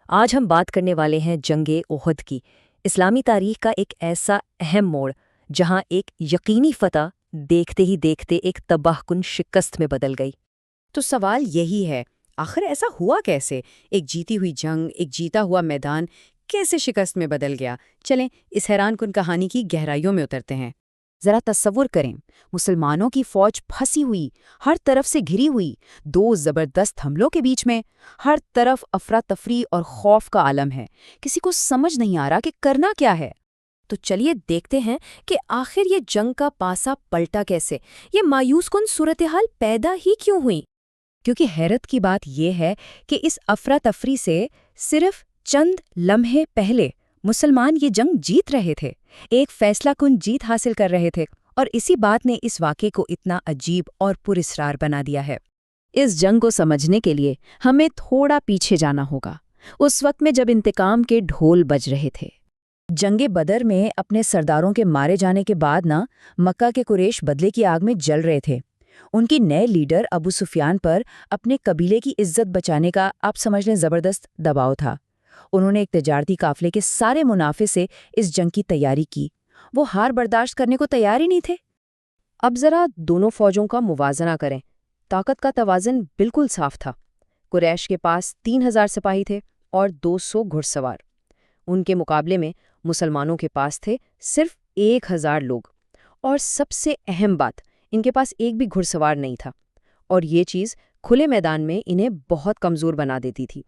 آج ہم بات کرنے والے ہیں جنگ احد کی، اسلامی تاریخ کا ایک ایسا اہم موڑ جہاں ایک یقینی فتح دیکھتے ہی دیکھتے ایک تباہ کن شکست میں بدل گئی۔ تو سوال یہی ہے، آخر ایسا ہوا کیسے؟ ایک جیتی ہوئی جنگ، ایک جیتا ہوا میدان کیسے شکست میں بدل گیا؟ چلیں اس حیران کن کہانی کی گہرائیوں میں اترتے ہیں۔ ذرا تصور کریں، مسلمانوں کی فوج پھنسی ہوئی، ہر طرف سے گھری ہوئی، دو زبردست حملوں کے بیچ میں، ہر طرف افراتفری اور خوف کا عالم ہے۔ کسی کو سمجھ نہیں آ رہا کہ کرنا کیا ہے۔ تو چلیے دیکھتے ہیں کہ آخر یہ جنگ کا پاسا پلٹا کیسے، یہ مایوس کن صورتحال پیدا ہی کیوں ہوئی؟ کیونکہ حیرت کی بات یہ ہے کہ اس افراتفری سے صرف چند لمحے پہلے مسلمان یہ جنگ جیت رہے تھے، ایک فیصلہ کن جیت حاصل کر رہے تھے، اور اسی بات نے اس واقعے کو اتنا عجیب اور پراسرار بنا دیا ہے۔ اس جنگ کو سمجھنے کے لیے ہمیں تھوڑا پیچھے جانا ہوگا، اس وقت میں جب انتقام کے ڈھول بج رہے تھے۔ جنگ بدر میں اپنے سرداروں کے مارے جانے کے بعد مکہ کے قریش بدلے کی آگ میں جل رہے تھے۔ ان کی نئے لیڈر ابو سفیان پر اپنے قبیلے کی عزت بچانے کا آپ سمجھ لیں زبردست دباؤ تھا۔ انہوں نے ایک تجارتی قافلے کے سارے منافع سے اس جنگ کی تیاری کی، وہ ہار برداشت کرنے کو تیار ہی نہیں تھے۔ اب ذرا دونوں فوجوں کا موازنہ کریں، طاقت کا توازن بالکل صاف تھا۔ قریش کے پاس 3000 سپاہی تھے اور 200 گھڑ سوار، ان کے مقابلے میں مسلمانوں کے پاس تھے صرف 1000 لوگ، اور سب سے اہم بات، ان کے پاس ایک بھی گھڑ سوار نہیں تھا، اور یہ چیز کھلے میدان میں انہیں بہت کمزور بنا دیتی تھی۔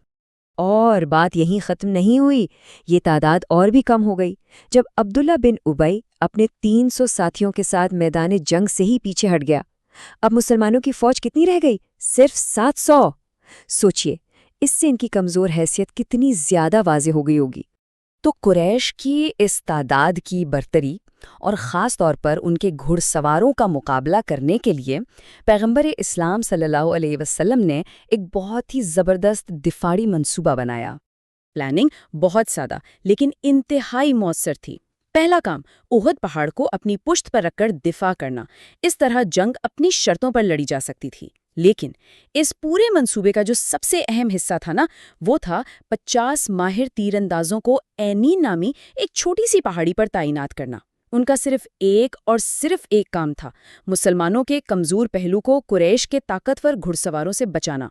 اور بات یہیں ختم نہیں ہوئی، یہ تعداد اور بھی کم ہو گئی جب عبداللہ بن ابی اپنے 300 ساتھیوں کے ساتھ میدان جنگ سے ہی پیچھے ہٹ گیا۔ اب مسلمانوں کی فوج کتنی رہ گئی؟ صرف 700۔ سوچئے، اس سے ان کی کمزور حیثیت کتنی زیادہ واضح ہو گئی ہوگی۔ تو قریش کی اس تعداد کی برتری اور خاص طور پر ان کے گھڑ سواروں کا مقابلہ کرنے کے لیے پیغمبر اسلام صلی اللہ علیہ وسلم نے ایک بہت ہی زبردست دفاعی منصوبہ بنایا۔ پلاننگ بہت سادہ لیکن انتہائی مؤثر تھی۔ پہلا کام، احد پہاڑ کو اپنی پشت پر رکھ کر دفاع کرنا۔ اس طرح جنگ اپنی شرطوں پر لڑی جا سکتی تھی۔ لیکن اس پورے منصوبے کا جو سب سے اہم حصہ تھا وہ تھا 50 ماہر تیر اندازوں کو عینین نامی ایک چھوٹی سی پہاڑی پر تعینات کرنا۔ ان کا صرف ایک کام تھا، مسلمانوں کے کمزور پہلو کو قریش کے طاقتور گھڑ سواروں سے بچانا۔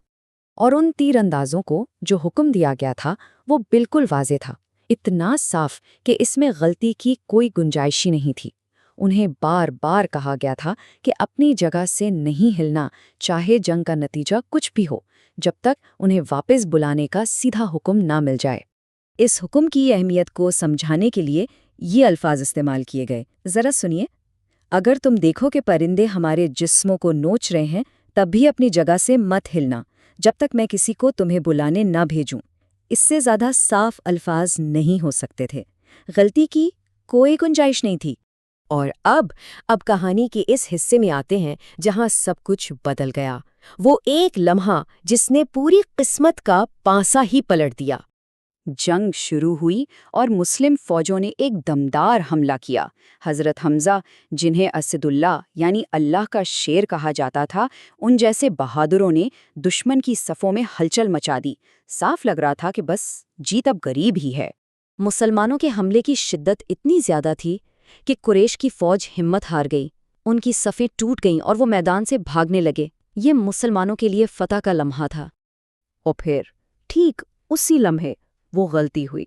اور ان تیر اندازوں کو جو حکم دیا گیا تھا وہ بالکل واضح تھا، اتنا صاف کہ اس میں غلطی کی کوئی گنجائش ہی نہیں تھی۔ انہیں بار بار کہا گیا تھا کہ اپنی جگہ سے نہیں ہلنا، چاہے جنگ کا نتیجہ کچھ بھی ہو، جب تک انہیں واپس بلانے کا سیدھا حکم نہ مل جائے۔ اس حکم کی اہمیت کو سمجھانے کے لیے یہ الفاظ استعمال کیے گئے، ذرا سنیے۔ اگر تم دیکھو کہ پرندے ہمارے جسموں کو نوچ رہے ہیں، تب بھی اپنی جگہ سے مت ہلنا، جب تک میں کسی کو تمہیں بلانے نہ بھیجوں۔ اس سے زیادہ صاف الفاظ نہیں ہو سکتے تھے، غلطی کی کوئی گنجائش نہیں تھی۔ اور اب کہانی کے اس حصے میں آتے ہیں جہاں سب کچھ بدل گیا، وہ ایک لمحہ جس نے پوری قسمت کا پانسا ہی پلٹ دیا۔ جنگ شروع ہوئی اور مسلم فوجوں نے ایک دمدار حملہ کیا۔ حضرت حمزہ، جنہیں اسد اللہ یعنی اللہ کا شیر کہا جاتا تھا، ان جیسے بہادروں نے دشمن کی صفوں میں ہلچل مچا دی۔ صاف لگ رہا تھا کہ بس جیت اب قریب ہی ہے۔ مسلمانوں کے حملے کی شدت اتنی زیادہ تھی کہ قریش کی فوج ہمت ہار گئی، ان کی صفیں ٹوٹ گئیں اور وہ میدان سے بھاگنے لگے۔ یہ مسلمانوں کے لیے فتح کا لمحہ تھا۔ اور پھر ٹھیک اسی لمحے وہ غلطی ہوئی۔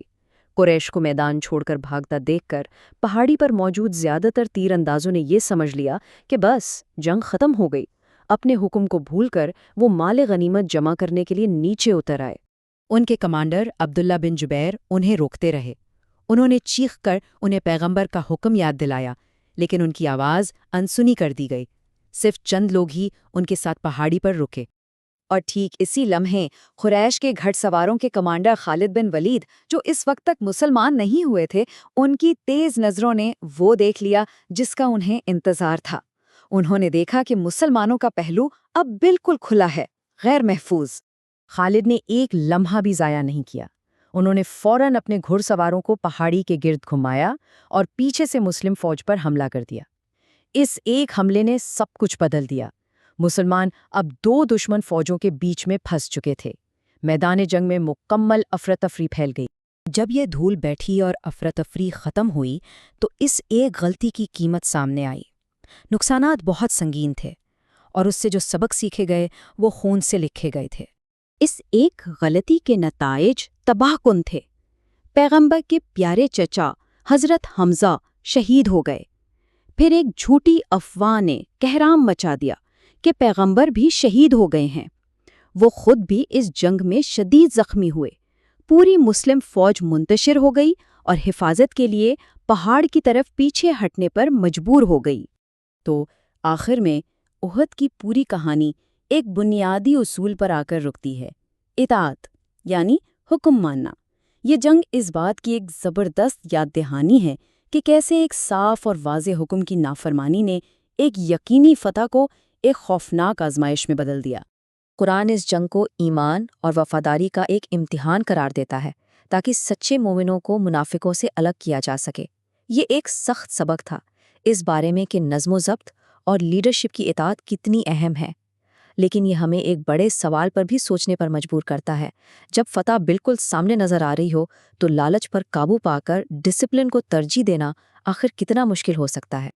قریش کو میدان چھوڑ کر بھاگتا دیکھ کر پہاڑی پر موجود زیادہ تر تیر اندازوں نے یہ سمجھ لیا کہ بس جنگ ختم ہو گئی۔ اپنے حکم کو بھول کر وہ مال غنیمت جمع کرنے کے لیے نیچے اتر آئے۔ ان کے کمانڈر عبداللہ بن جبیر انہیں روکتے رہے۔ انہوں نے چیخ کر انہیں پیغمبر کا حکم یاد دلایا، لیکن ان کی آواز انسنی کر دی گئی۔ صرف چند لوگ ہی ان کے ساتھ پہاڑی پر رکے۔ اور ٹھیک اسی لمحے قریش کے گھڑ سواروں کے کمانڈر خالد بن ولید، جو اس وقت تک مسلمان نہیں ہوئے تھے، ان کی تیز نظروں نے وہ دیکھ لیا جس کا انہیں انتظار تھا۔ انہوں نے دیکھا کہ مسلمانوں کا پہلو اب بالکل کھلا ہے، غیر محفوظ۔ خالد نے ایک لمحہ بھی ضائع نہیں کیا۔ انہوں نے فوراً اپنے گھڑ سواروں کو پہاڑی کے گرد گھمایا اور پیچھے سے مسلم فوج پر حملہ کر دیا۔ اس ایک حملے نے سب کچھ بدل دیا۔ مسلمان اب دو دشمن فوجوں کے بیچ میں پھنس چکے تھے۔ میدان جنگ میں مکمل افراتفری پھیل گئی۔ جب یہ دھول بیٹھی اور افراتفری ختم ہوئی تو اس ایک غلطی کی قیمت سامنے آئی۔ نقصانات بہت سنگین تھے اور اس سے جو سبق سیکھے گئے وہ خون سے لکھے گئے تھے۔ اس ایک غلطی کے نتائج تباہ کن تھے۔ پیغمبر کے پیارے چچا حضرت حمزہ شہید ہو گئے۔ پھر ایک جھوٹی افواہ نے کہرام مچا دیا کہ پیغمبر بھی شہید ہو گئے ہیں۔ وہ خود بھی اس جنگ میں شدید زخمی ہوئے۔ پوری مسلم فوج منتشر ہو گئی اور حفاظت کے لیے پہاڑ کی طرف پیچھے ہٹنے پر مجبور ہو گئی۔ تو آخر میں احد کی پوری کہانی ایک بنیادی اصول پر آ کر رکتی ہے، اطاعت، یعنی حکم ماننا۔ یہ جنگ اس بات کی ایک زبردست یاد دہانی ہے کہ کیسے ایک صاف اور واضح حکم کی نافرمانی نے ایک یقینی فتح کو ایک خوفناک آزمائش میں بدل دیا۔ قرآن اس جنگ کو ایمان اور وفاداری کا ایک امتحان قرار دیتا ہے تاکہ سچے مومنوں کو منافقوں سے الگ کیا جا سکے۔ یہ ایک سخت سبق تھا اس بارے میں کہ نظم و ضبط اور لیڈرشپ کی اطاعت کتنی اہم ہے، لیکن یہ ہمیں ایک بڑے سوال پر بھی سوچنے پر مجبور کرتا ہے۔ جب فتح بالکل سامنے نظر آ رہی ہو تو لالچ پر قابو پا کر ڈسپلن کو ترجیح دینا آخر کتنا مشکل ہو سکتا ہے۔